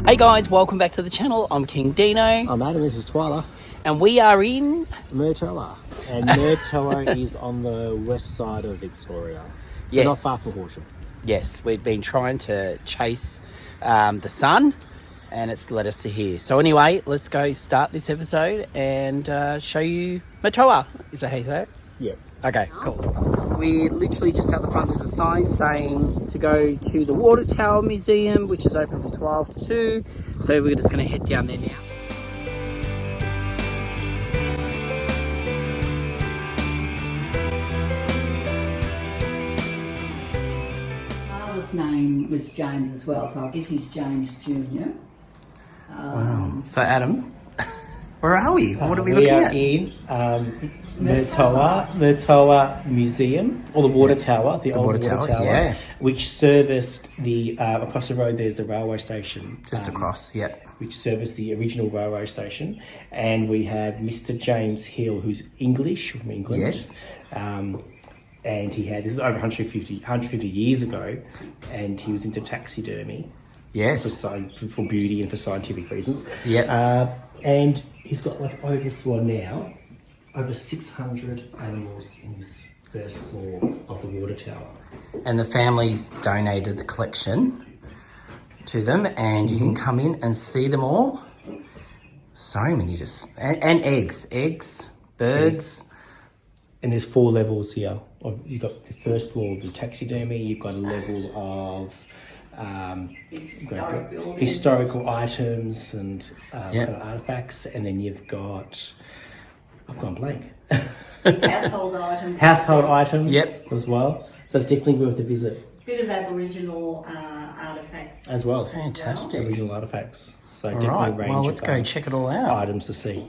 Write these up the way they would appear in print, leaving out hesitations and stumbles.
Hey guys, welcome back to the channel. I'm King Dino. I'm Adam, this is Twyla. And we are in... Murtoa. And Murtoa is on the west side of Victoria. So yes. Not far from Horsham. Yes, we've been trying to chase the sun and it's led us to here. So anyway, let's go start this episode and show you Murtoa. Is that how you say it? Yeah. Okay, cool. We're literally just at the front. There's a sign saying to go to the Water Tower Museum, which is open from 12 to 2. So we're just going to head down there now. Father's name was James as well, so I guess he's James Jr. Wow. So Adam, where are we? What are we We looking are at? in Murtoa Museum, or the Water Tower, the old Water Tower, yeah. which serviced the, across the road there's the railway station. Just across, yeah. Which serviced the original railway station. And we have Mr. James Hill, who's English, from England. Yes. And he had, this is over 150 years ago, and he was into taxidermy. Yes. For beauty and for scientific reasons. Yeah. And he's got like over 600 animals in this first floor of the water tower. And the families donated the collection to them, and you can come in and see them all. So many, and eggs, birds. And there's 4 levels here. You've got the first floor of the taxidermy, you've got a level of historical items and kind of artifacts, and then you've got, I've gone blank. Household items as well. So it's definitely worth a visit. Bit of Aboriginal artifacts as well. Fantastic. Original artifacts. So All definitely right, a range well, let's of go check it all out. items to see.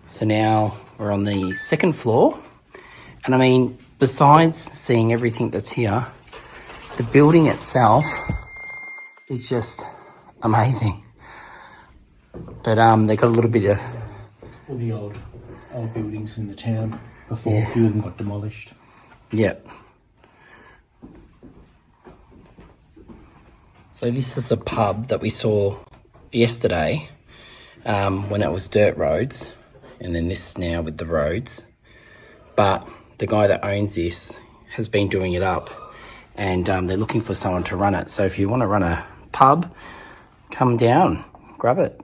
So now we're on the second floor, and I mean, besides seeing everything that's here, the building itself is just amazing. But they got a little bit of All the old buildings in the town before a few of them got demolished. Yep. So this is a pub that we saw yesterday when it was dirt roads, and then this now with the roads. But the guy that owns this has been doing it up, and they're looking for someone to run it. So if you want to run a pub, come down, grab it.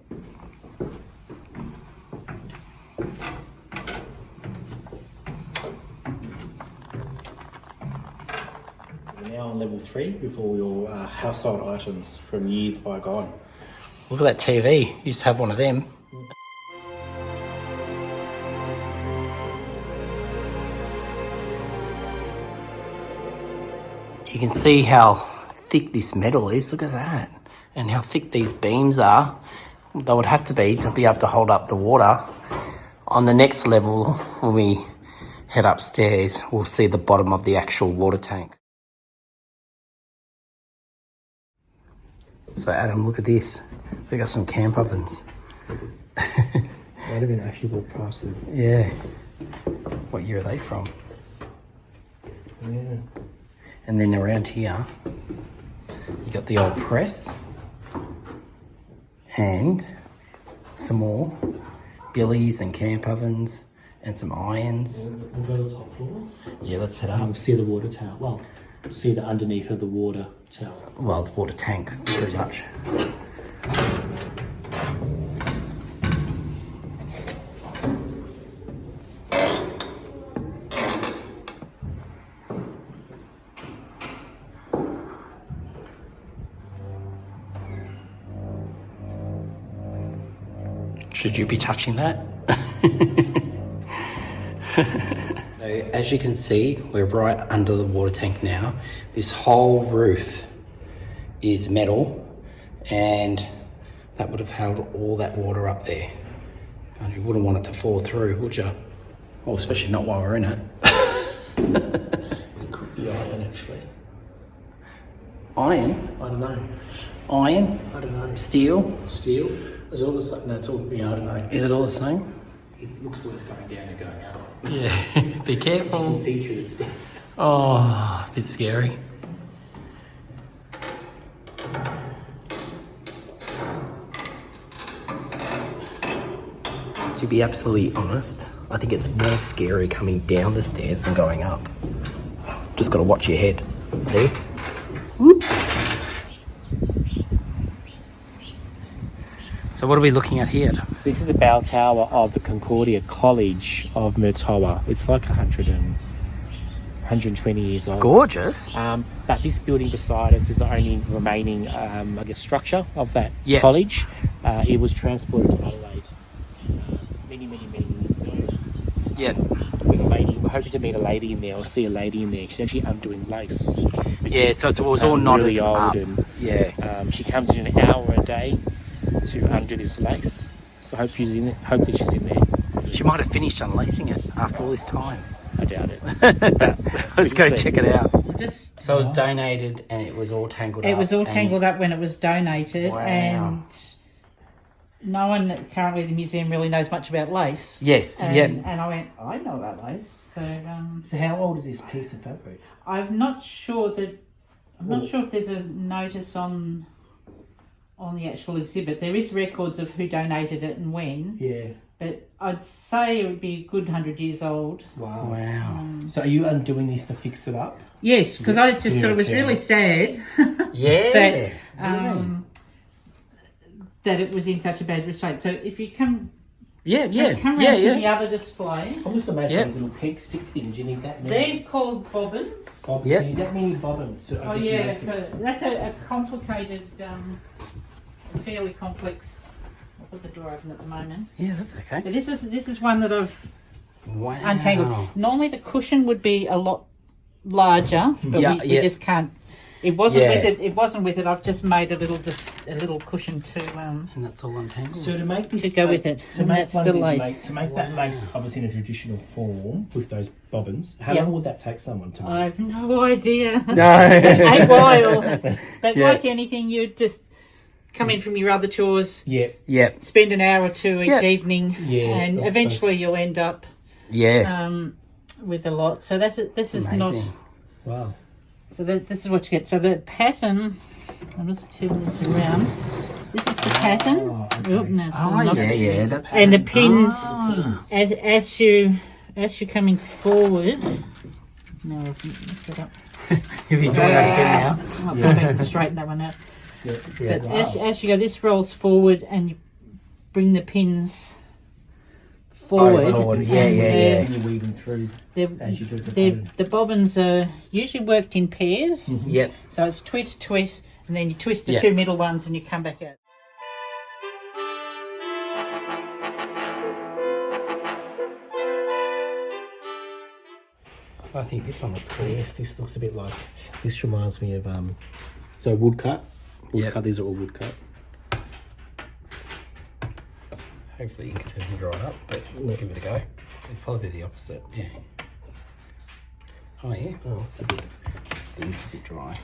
We're now on level 3 with all your household items from years bygone. Look at that TV. Used to have one of them. You can see how thick this metal is. Look at that. And how thick these beams are. They would have to be able to hold up the water. On the next level, when we head upstairs, we'll see the bottom of the actual water tank. So Adam, look at this. We got some camp ovens. Might have been actually walked past them. Yeah. What year are they from? Yeah. And then around here, you got the old press and some more billies and camp ovens and some irons. We'll go to the top floor. Yeah, let's head up. We'll see the water tower. Well, see the underneath of the water tower. Well, the water tank, pretty much. Should you be touching that? So as you can see, we're right under the water tank now. This whole roof is metal, and that would have held all that water up there. And you wouldn't want it to fall through, would you? Well, especially not while we're in it. It could be iron, actually. Iron? I don't know. Iron? I don't know. Steel? Steel? Is all the stuff? No, it's all. Yeah, I don't know. Is it all the same? It looks worth going down and going up. Yeah, be You can careful. see through the steps. Oh, a bit scary. To be absolutely honest, I think it's more scary coming down the stairs than going up. Just got to watch your head. See? Whoop. So what are we looking at here? So this is the bell tower of the Concordia College of Murtoa. It's like 120 years old. Gorgeous. But this building beside us is the only remaining, I guess, structure of that Yeah. college. It was transported to Adelaide many years ago. Yeah. With a lady, we're hoping to meet a lady in there or see a lady in there. She's actually undoing lace. which Yeah, is, so it was all knotted really old, up. and Yeah. she comes in an hour a day to undo this lace. So hopefully she's in there. She might have finished unlacing it after all this time. I doubt it. Let's go see. check it out. Just So it was donated and it was all tangled up. it was all and- tangled up when it was donated, Wow. and no one currently at the museum really knows much about lace. Yes, And, yeah. and I went, I know about lace, so So how old is this piece of fabric? I'm not sure if there's a notice on the actual exhibit. There is records of who donated it and when, Yeah. but I'd say it would be a good 100 years old. Wow. Wow. So are you undoing this to fix it up? Yes, because I just sort of was Yeah. really sad Yeah. that that it was in such a bad state. So if you come yeah. come round to the other display, I'm just amazed Yep. these little peg stick things. You need that many they're called bobbins. bobbins. Yep. You need that many bobbins to Oh obviously yeah, make it. that's a complicated, fairly complex. I'll put the door open at the moment. Yeah, that's okay. But this is one that I've Wow. untangled. Normally the cushion would be a lot larger, but Yeah, we yeah. just can't. It wasn't Yeah. with it. It wasn't with it. I've just made a little cushion to And that's all untangled. So to make this To go with it, to and make that's one the of these, lace. to make that lace obviously in a traditional form with those bobbins, how Yeah. long would that take someone to make? I've no idea. no. A while, but Yeah. like anything, you just come in from your other chores, Yeah. Yep. spend an hour or two each Yeah. evening, Yeah, and that's eventually you'll end up Yeah. with a lot. So this is not. Amazing. Wow. So this is what you get. So the pattern. I'll just turn this around. This is the pattern. Oh, okay. Oop, no, it's Oh not. yeah. That's And the pins nice. as you're coming forward. Now I've messed it up. You'll be doing that again now. I'll go back and straighten that one out. Yeah. Yeah. But Wow. as you go, this rolls forward and you bring the pins forward. forward. Yeah, and yeah, yeah. And you're weaving through They're, as you do the they're, pattern. the bobbins are usually worked in pairs. Yep. So it's twist, twist, and then you twist the Yeah. two middle ones and you come back out. I think this one looks cool. Yes, this looks a bit like. This reminds me of so woodcut. Yep. Woodcut. These are all woodcut. Hopefully it doesn't dry up, but we'll give it a go. It's probably the opposite. Yeah. Oh yeah. Oh, it's a bit. It's a bit dry.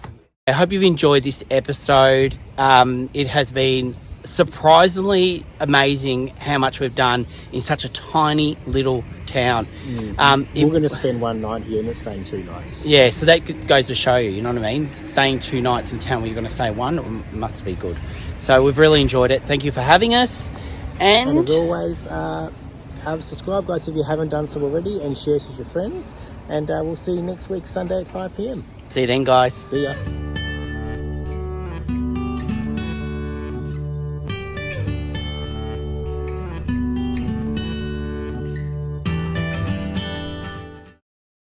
I hope you've enjoyed this episode. It has been surprisingly amazing how much we've done in such a tiny little town. We're going to spend one night here and it's staying 2 nights. Yeah, so that goes to show you, you know what I mean? Staying 2 nights in town where you're going to stay one must be good. So we've really enjoyed it. Thank you for having us. And as always, subscribe, guys, if you haven't done so already, and share it with your friends. And we'll see you next week, Sunday at 5 p.m. See you then, guys. See ya.